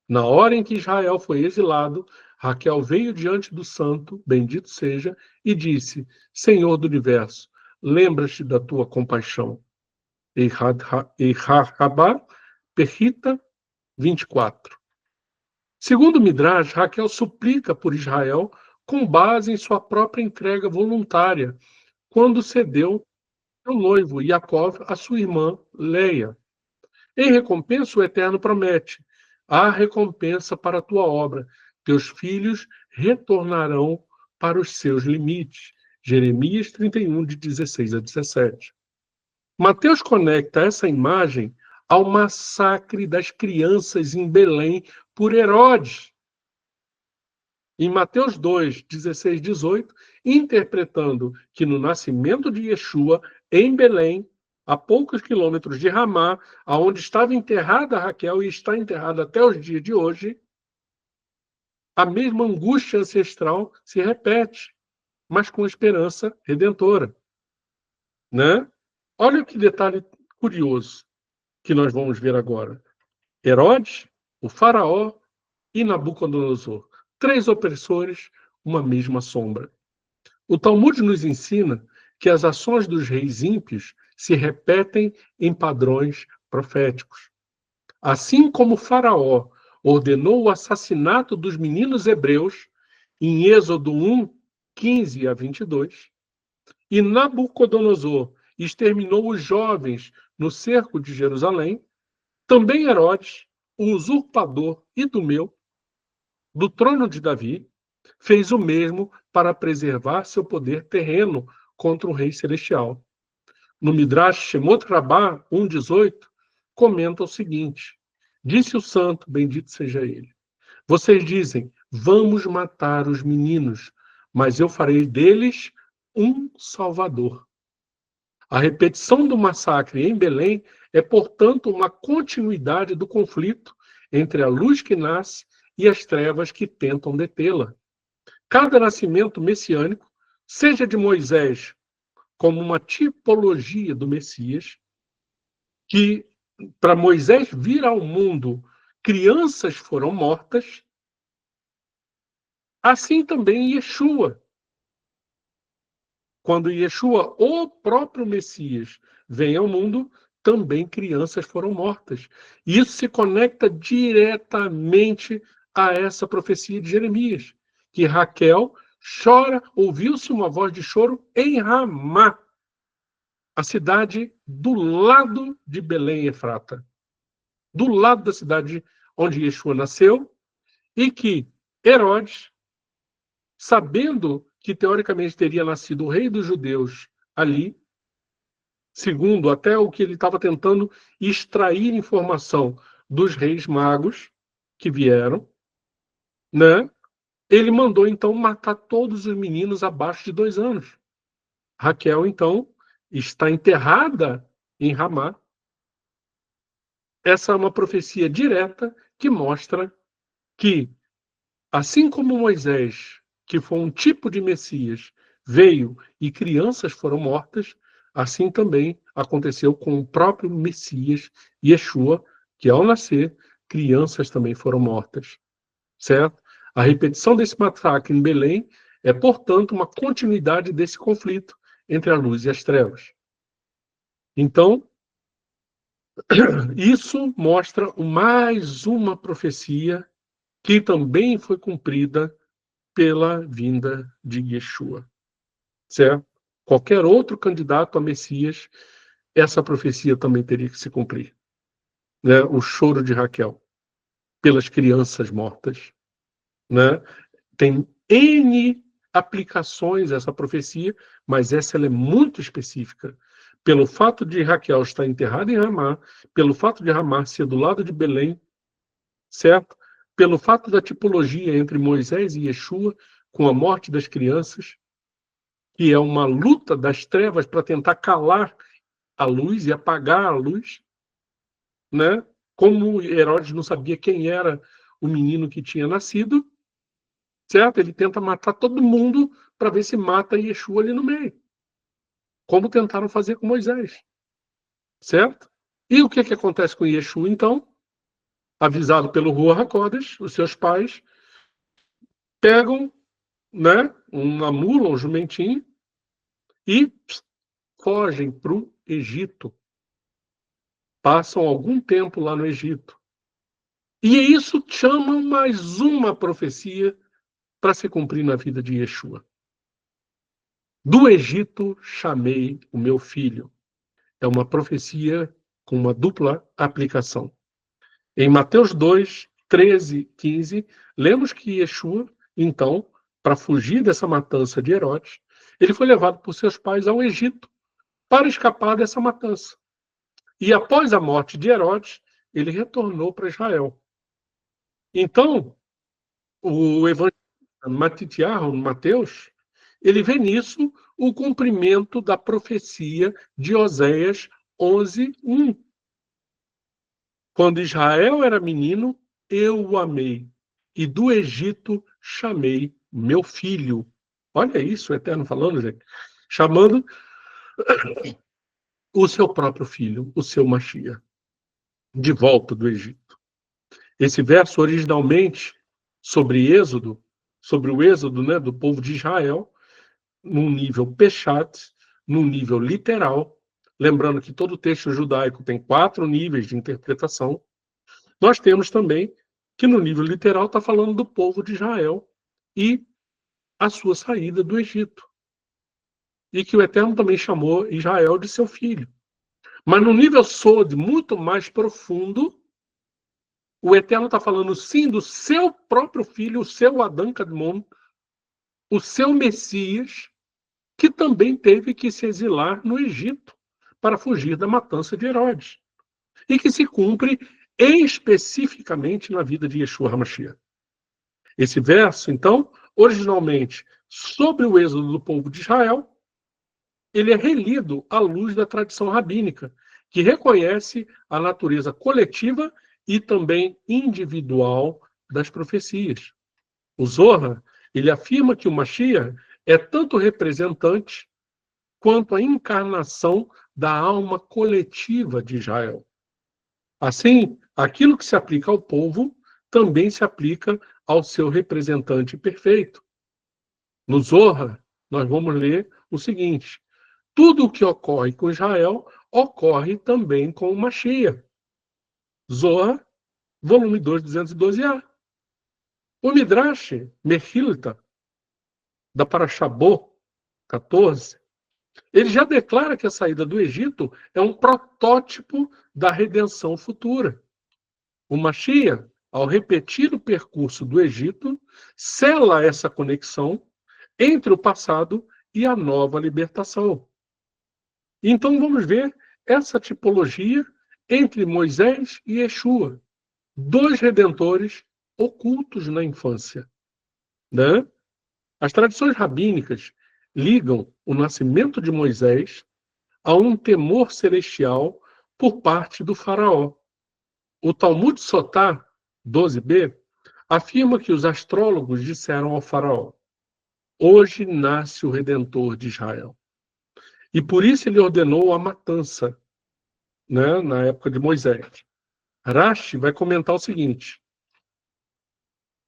na hora em que Israel foi exilado, Raquel veio diante do santo, bendito seja, e disse: Senhor do universo, lembra-te da tua compaixão. Eichar Rabá, Perrita 24. Segundo Midrash, Raquel suplica por Israel com base em sua própria entrega voluntária, quando cedeu seu noivo Yaakov a sua irmã Leia. Em recompensa, o Eterno promete: há recompensa para a tua obra, teus filhos retornarão para os seus limites. Jeremias 31, de 16 a 17. Mateus conecta essa imagem ao massacre das crianças em Belém por Herodes. Em Mateus 2, 16, 18, interpretando que no nascimento de Yeshua, em Belém, a poucos quilômetros de Ramá, aonde estava enterrada Raquel e está enterrada até os dias de hoje, a mesma angústia ancestral se repete, mas com esperança redentora. Né? Olha que detalhe curioso que nós vamos ver agora. Herodes, o faraó e Nabucodonosor. 3 opressores, uma mesma sombra. O Talmud nos ensina que as ações dos reis ímpios se repetem em padrões proféticos. Assim como Faraó ordenou o assassinato dos meninos hebreus, em Êxodo 1, 15 a 22, e Nabucodonosor exterminou os jovens no cerco de Jerusalém, também Herodes, o usurpador idumeu do trono de Davi, fez o mesmo para preservar seu poder terreno contra o rei celestial. No Midrash Shemot Rabbah 1,18, comenta o seguinte: disse o santo, bendito seja ele, vocês dizem, vamos matar os meninos, mas eu farei deles um salvador. A repetição do massacre em Belém é, portanto, uma continuidade do conflito entre a luz que nasce e as trevas que tentam detê-la. Cada nascimento messiânico, seja de Moisés como uma tipologia do Messias, que para Moisés vir ao mundo, crianças foram mortas, assim também Yeshua. Quando Yeshua, o próprio Messias, vem ao mundo, também crianças foram mortas. E isso se conecta diretamente a essa profecia de Jeremias, que Raquel chora, ouviu-se uma voz de choro em Ramá, a cidade do lado de Belém Efrata, do lado da cidade onde Yeshua nasceu, e que Herodes, sabendo que teoricamente teria nascido o rei dos judeus ali, segundo até o que ele estava tentando extrair informação dos reis magos que vieram, né? Ele mandou então matar todos os meninos abaixo de 2 anos. Raquel então está enterrada em Ramá. Essa é uma profecia direta que mostra que, assim como Moisés, que foi um tipo de Messias, veio e crianças foram mortas, assim também aconteceu com o próprio Messias, Yeshua, que ao nascer, crianças também foram mortas. Certo? A repetição desse massacre em Belém é, portanto, uma continuidade desse conflito entre a luz e as trevas. Então, isso mostra mais uma profecia que também foi cumprida pela vinda de Yeshua. Certo? Qualquer outro candidato a Messias, essa profecia também teria que se cumprir. Né? O choro de Raquel pelas crianças mortas. Né? Tem N aplicações essa profecia, mas essa ela é muito específica. Pelo fato de Raquel estar enterrada em Ramá, pelo fato de Ramá ser do lado de Belém, certo? Pelo fato da tipologia entre Moisés e Yeshua, com a morte das crianças, que é uma luta das trevas para tentar calar a luz e apagar a luz, né? Como Herodes não sabia quem era o menino que tinha nascido, certo? Ele tenta matar todo mundo para ver se mata Yeshua ali no meio. Como tentaram fazer com Moisés. Certo? E o que acontece com Yeshua, então? Avisado pelo Ruach HaKodesh, os seus pais pegam, né, uma mula, um jumentinho, e fogem para o Egito. Passam algum tempo lá no Egito. E isso chama mais uma profecia para se cumprir na vida de Yeshua. Do Egito chamei o meu filho. É uma profecia com uma dupla aplicação. Em Mateus 2, 13, 15, lemos que Yeshua, então, para fugir dessa matança de Herodes, ele foi levado por seus pais ao Egito para escapar dessa matança. E após a morte de Herodes, ele retornou para Israel. Então, o evangelista Matitiarro, Mateus, ele vê nisso o cumprimento da profecia de Oséias 11:1. Quando Israel era menino, eu o amei, e do Egito chamei meu filho. Olha isso, o Eterno falando, gente. Chamando o seu próprio filho, o seu Mashiach, de volta do Egito. Esse verso, originalmente, sobre Êxodo, sobre o êxodo, né, do povo de Israel, num nível Peshat, num nível literal, lembrando que todo texto judaico tem 4 níveis de interpretação, nós temos também que no nível literal está falando do povo de Israel e a sua saída do Egito. E que o Eterno também chamou Israel de seu filho. Mas no nível Sod, muito mais profundo, o Eterno está falando sim do seu próprio filho, o seu Adão Kadmon, o seu Messias, que também teve que se exilar no Egito para fugir da matança de Herodes. E que se cumpre especificamente na vida de Yeshua HaMashiach. Esse verso, então, originalmente sobre o êxodo do povo de Israel, ele é relido à luz da tradição rabínica, que reconhece a natureza coletiva e também individual das profecias. O Zohar, ele afirma que o Mashiach é tanto representante quanto a encarnação da alma coletiva de Israel. Assim, aquilo que se aplica ao povo também se aplica ao seu representante perfeito. No Zohar, nós vamos ler o seguinte: tudo o que ocorre com Israel ocorre também com o Mashiach. Zohar, volume 2, 212a. O Midrash Mechilta, da Parashabó 14, ele já declara que a saída do Egito é um protótipo da redenção futura. O Mashiach, ao repetir o percurso do Egito, sela essa conexão entre o passado e a nova libertação. Então vamos ver essa tipologia entre Moisés e Yeshua, 2 redentores ocultos na infância. Né? As tradições rabínicas ligam o nascimento de Moisés a um temor celestial por parte do faraó. O Talmud Sotá 12b afirma que os astrólogos disseram ao faraó: hoje nasce o Redentor de Israel. E por isso ele ordenou a matança, né, na época de Moisés. Rashi vai comentar o seguinte: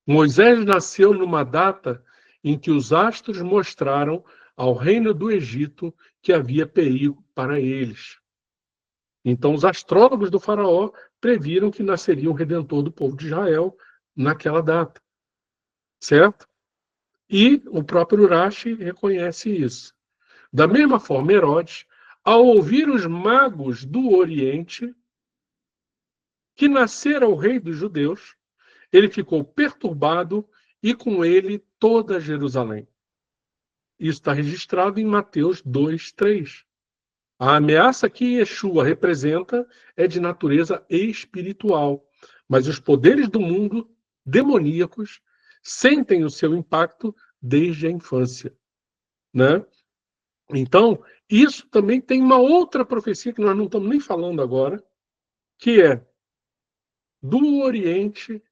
Moisés nasceu numa data em que os astros mostraram ao reino do Egito que havia perigo para eles. Então os astrólogos do faraó previram que nasceria um redentor do povo de Israel naquela data. Certo? E o próprio Rashi reconhece isso. Da mesma forma, Herodes, ao ouvir os magos do Oriente que nascera o rei dos judeus, ele ficou perturbado e com ele toda Jerusalém. Isso está registrado em Mateus 2:3. A ameaça que Yeshua representa é de natureza espiritual, mas os poderes do mundo demoníacos sentem o seu impacto desde a infância, né? Então, isso também tem uma outra profecia que nós não estamos nem falando agora, que é: do Oriente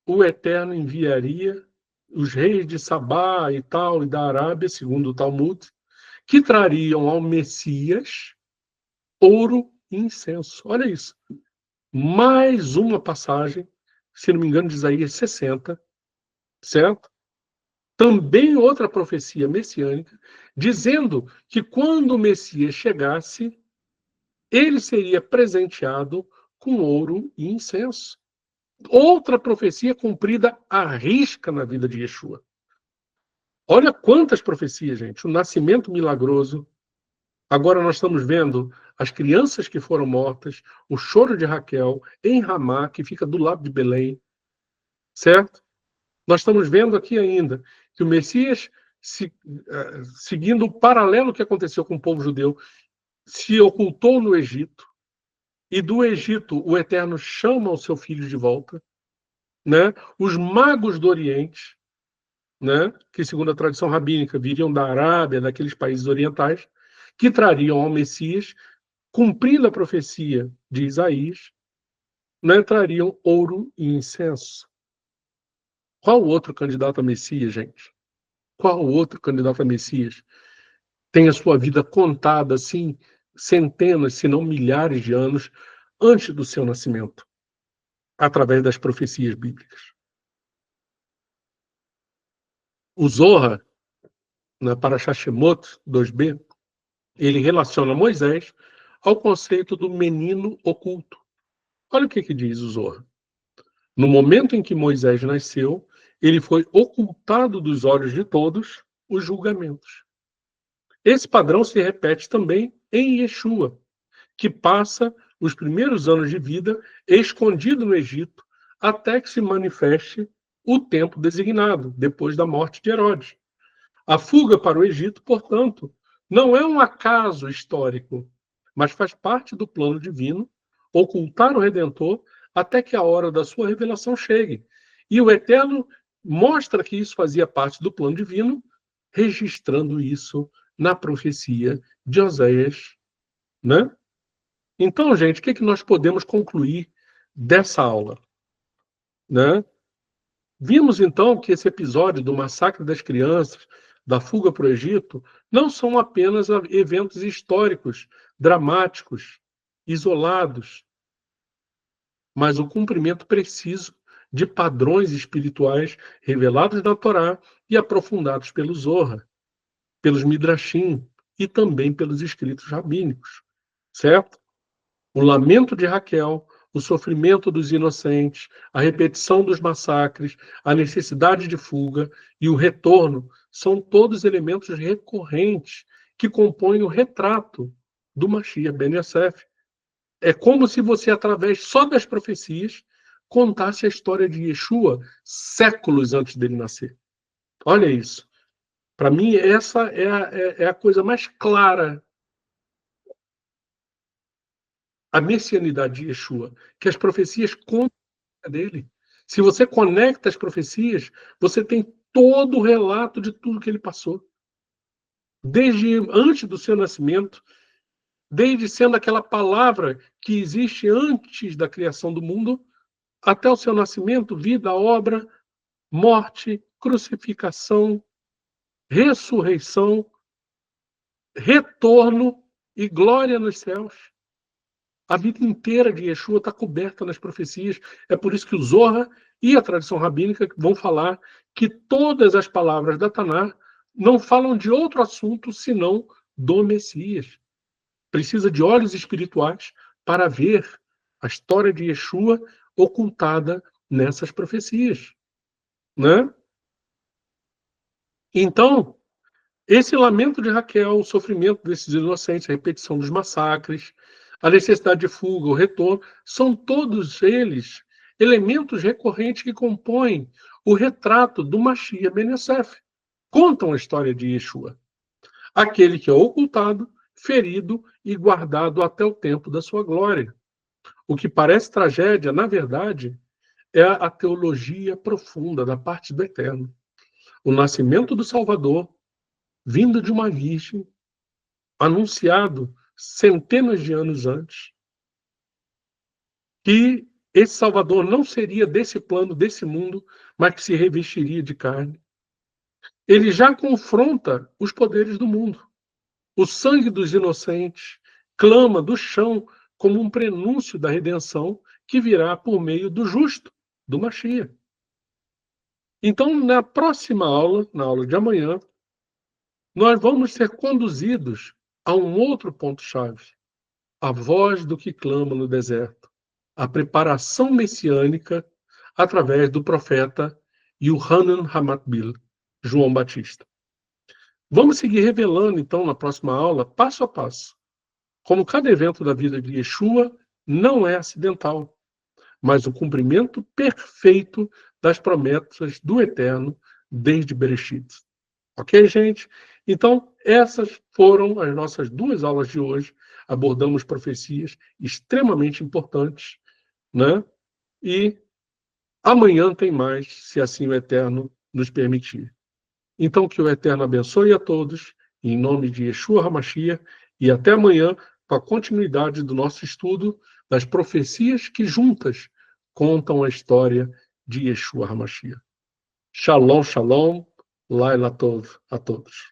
o Eterno enviaria os reis de Sabá e tal, e da Arábia, segundo o Talmud, que trariam ao Messias ouro e incenso. Olha isso. Mais uma passagem, se não me engano, de Isaías 60, certo? Também outra profecia messiânica, dizendo que quando o Messias chegasse, ele seria presenteado com ouro e incenso. Outra profecia cumprida à risca na vida de Yeshua. Olha quantas profecias, gente. O nascimento milagroso. Agora nós estamos vendo as crianças que foram mortas, o choro de Raquel em Ramá, que fica do lado de Belém. Certo? Nós estamos vendo aqui ainda que o Messias seguindo o paralelo que aconteceu com o povo judeu, se ocultou no Egito, e do Egito o Eterno chama o seu filho de volta, né? Os magos do Oriente, né? Que segundo a tradição rabínica viriam da Arábia, daqueles países orientais, que trariam ao Messias, cumprindo a profecia de Isaías, né? Trariam ouro e incenso. Qual outro candidato a Messias, gente? Qual outro candidato a Messias tem a sua vida contada assim, centenas, se não milhares de anos antes do seu nascimento, através das profecias bíblicas? O Zohar, na Parashat Shemot 2b, ele relaciona Moisés ao conceito do menino oculto. Olha o que diz o Zohar. No momento em que Moisés nasceu, ele foi ocultado dos olhos de todos os julgamentos. Esse padrão se repete também em Yeshua, que passa os primeiros anos de vida escondido no Egito, até que se manifeste o tempo designado, depois da morte de Herodes. A fuga para o Egito, portanto, não é um acaso histórico, mas faz parte do plano divino, ocultar o Redentor até que a hora da sua revelação chegue. E o Eterno mostra que isso fazia parte do plano divino, registrando isso na profecia de Oséias, né? Então, gente, o que nós podemos concluir dessa aula, né? Vimos, então, que esse episódio do massacre das crianças, da fuga para o Egito, não são apenas eventos históricos, dramáticos, isolados, mas o cumprimento preciso de padrões espirituais revelados na Torá e aprofundados pelo Zohar, pelos Midrashim e também pelos escritos rabínicos, certo? O lamento de Raquel, o sofrimento dos inocentes, a repetição dos massacres, a necessidade de fuga e o retorno são todos elementos recorrentes que compõem o retrato do Mashiach Ben Yosef. É como se você, através só das profecias, contasse a história de Yeshua séculos antes dele nascer. Olha isso. Para mim, essa é a coisa mais clara, a messianidade de Yeshua, que as profecias contam dele. Se você conecta as profecias, você tem todo o relato de tudo que ele passou. Desde antes do seu nascimento, desde sendo aquela palavra que existe antes da criação do mundo, até o seu nascimento, vida, obra, morte, crucificação, ressurreição, retorno e glória nos céus. A vida inteira de Yeshua está coberta nas profecias. É por isso que o Zohar e a tradição rabínica vão falar que todas as palavras da Taná não falam de outro assunto senão do Messias. Precisa de olhos espirituais para ver a história de Yeshua ocultada nessas profecias, né? Então, esse lamento de Raquel, o sofrimento desses inocentes, a repetição dos massacres, a necessidade de fuga, o retorno, são todos eles elementos recorrentes que compõem o retrato do Mashiach Ben Yosef. Contam a história de Yeshua, aquele que é ocultado, ferido e guardado até o tempo da sua glória. O que parece tragédia, na verdade, é a teologia profunda da parte do Eterno. O nascimento do Salvador, vindo de uma virgem, anunciado centenas de anos antes, que esse Salvador não seria desse plano, desse mundo, mas que se revestiria de carne. Ele já confronta os poderes do mundo. O sangue dos inocentes clama do chão como um prenúncio da redenção que virá por meio do justo, do Mashiach. Então, na próxima aula, na aula de amanhã, nós vamos ser conduzidos a um outro ponto-chave. A voz do que clama no deserto. A preparação messiânica através do profeta Yohanan Hamatbil, João Batista. Vamos seguir revelando, então, na próxima aula, passo a passo, como cada evento da vida de Yeshua não é acidental, mas o cumprimento perfeito das promessas do Eterno desde Bereshit. Ok, gente? Então, essas foram as nossas 2 aulas de hoje. Abordamos profecias extremamente importantes, né? E amanhã tem mais, se assim o Eterno nos permitir. Então, que o Eterno abençoe a todos, em nome de Yeshua HaMashiach, e até amanhã, com a continuidade do nosso estudo das profecias que juntas contam a história de Yeshua HaMashiach. Shalom, shalom, Laila Tov a todos.